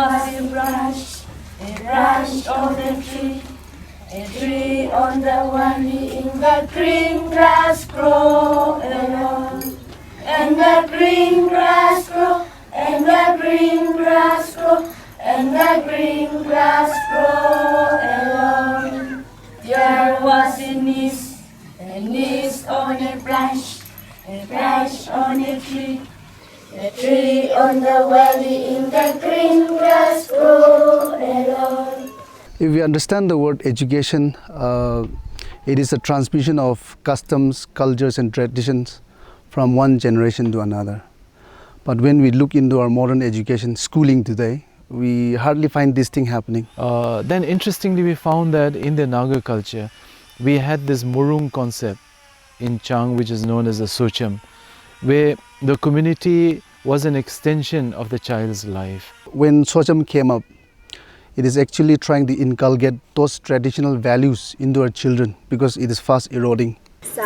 was a branch of the tree. A tree on the valley in the green grass grow alone. And the green grass grow, and the green grass grow, and the green grass grow alone. There was a nest on a branch on a tree on the valley in the green grass grow alone. If we understand the word education, it is a transmission of customs, cultures and traditions from one generation to another. But when we look into our modern education, schooling today, we hardly find this thing happening. Then interestingly, we found that in the Naga culture, we had this MORUNG concept in Chang, which is known as the SOCHUM, where the community was an extension of the child's life. When SOCHUM came up, it is actually trying to inculcate those traditional values into our children because it is fast eroding. The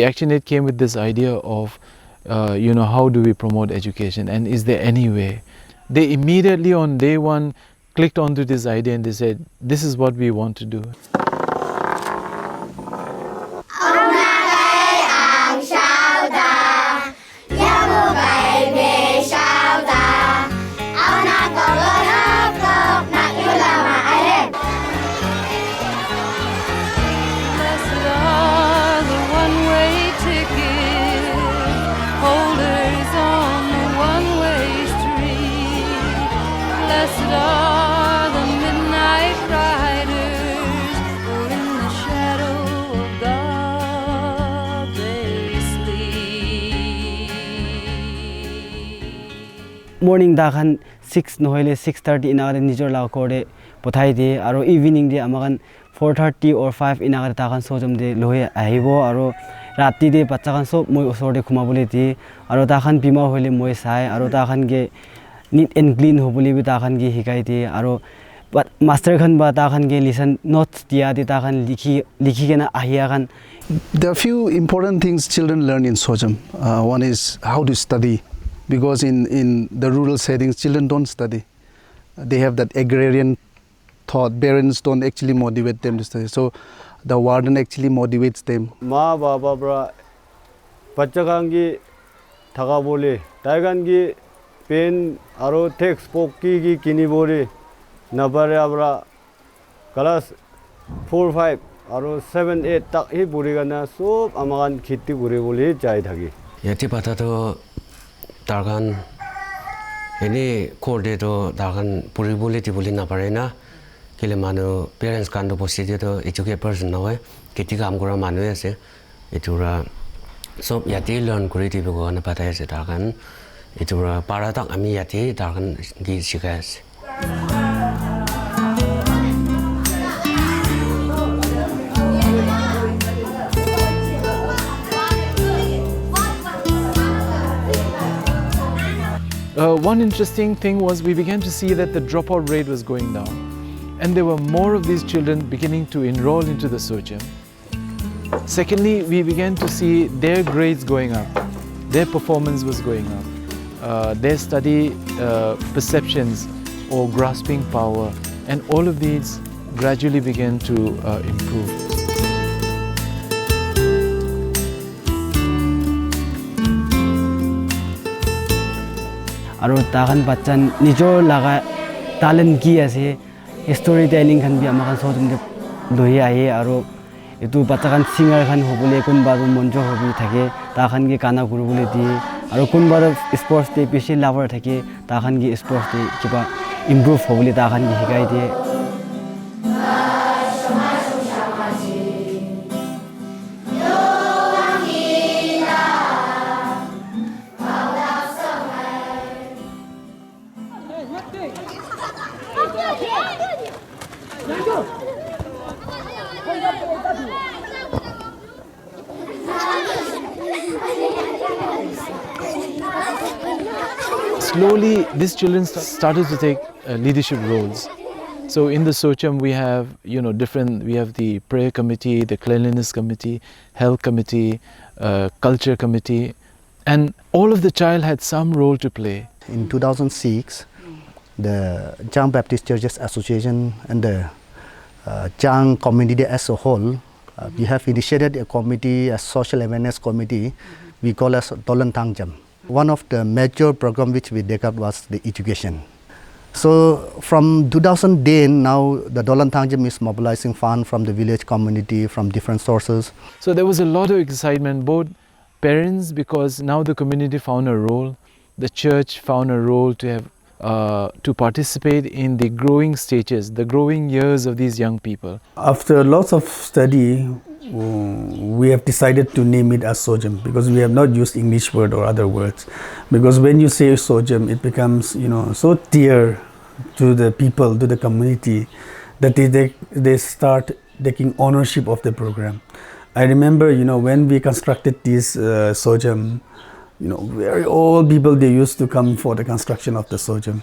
ActionAid came with this idea of, how do we promote education and is there any way? They immediately on day one clicked onto this idea and they said, this is what we want to do. Morning dakan 6 nohile 6:30 inagare nijor la kore pothai de aro evening de amagan 4:30 or 5 inagare dakan sojom de lohe aibo aro rati de bachakan sob moi osor de khumabule di aro dakan bima hoile moi sai aro dakan ge neat and clean hobuli bi dakan ge hikai di aro master khan ba dakan ge listen notes dia de dakan likhi gena ahia kan. There are few important things children learn in SOCHUM. One is how to study. Because in the rural settings, children don't study. They have that agrarian thought. Parents don't actually motivate them to study. So the warden actually motivates them. Ma baba bra bachakangi thagabole taigangi pen aro textbook ki kini bore nabare abra class 4 5 aro 7 8 tak hi burigana sob amagan khiti bure bole jai thagi yati pata to dargan ini korde to dargan puri bole ti bole na pare na kile manu parents kan do positi to educate person na hoy kiti kam kora manu ase itura sob yati learn kuri ti go na pata ase dargan itura para tak ami yati dargan gi sikas. One interesting thing was we began to see that the dropout rate was going down and there were more of these children beginning to enroll into the SOCHUM. Secondly, we began to see their grades going up, their performance was going up, their study perceptions or grasping power, and all of these gradually began to improve. Aro takan bachan nijor laga talent ki ase storytelling khan bi amakan sojum de lohi ahe aro etu bachakan singer khan hobule kun baru monjo hobi thake takan ge kana guru bole di aro kun bar sports te beshi lover thake takan ge sports te kiba improve hobule takan ge hikai de. Slowly, these children started to take leadership roles. So in the SOCHUM we have, we have the prayer committee, the cleanliness committee, health committee, culture committee, and all of the child had some role to play. In 2006, the Chang Baptist Churches Association and the Chang community as a whole, we have initiated a committee, a social awareness committee, we call as Tuensang. One of the major programs which we take up was the education. So from 2010 now, the Tuensang is mobilizing funds from the village community, from different sources. So there was a lot of excitement, both parents, because now the community found a role, the church found a role to have to participate in the growing stages, the growing years of these young people. After lots of study, we have decided to name it as SOCHUM because we have not used English word or other words. Because when you say SOCHUM, it becomes so dear to the people, to the community, that they start taking ownership of the program. I remember when we constructed this SOCHUM, very old people, they used to come for the construction of the SOCHUM.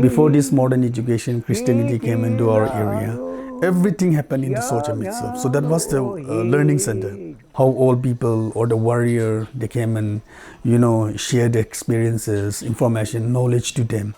Before this modern education, Christianity came into our area. Everything happened in the SOCHUM itself. So that was the learning center. How old people or the warrior, they came and shared experiences, information, knowledge to them.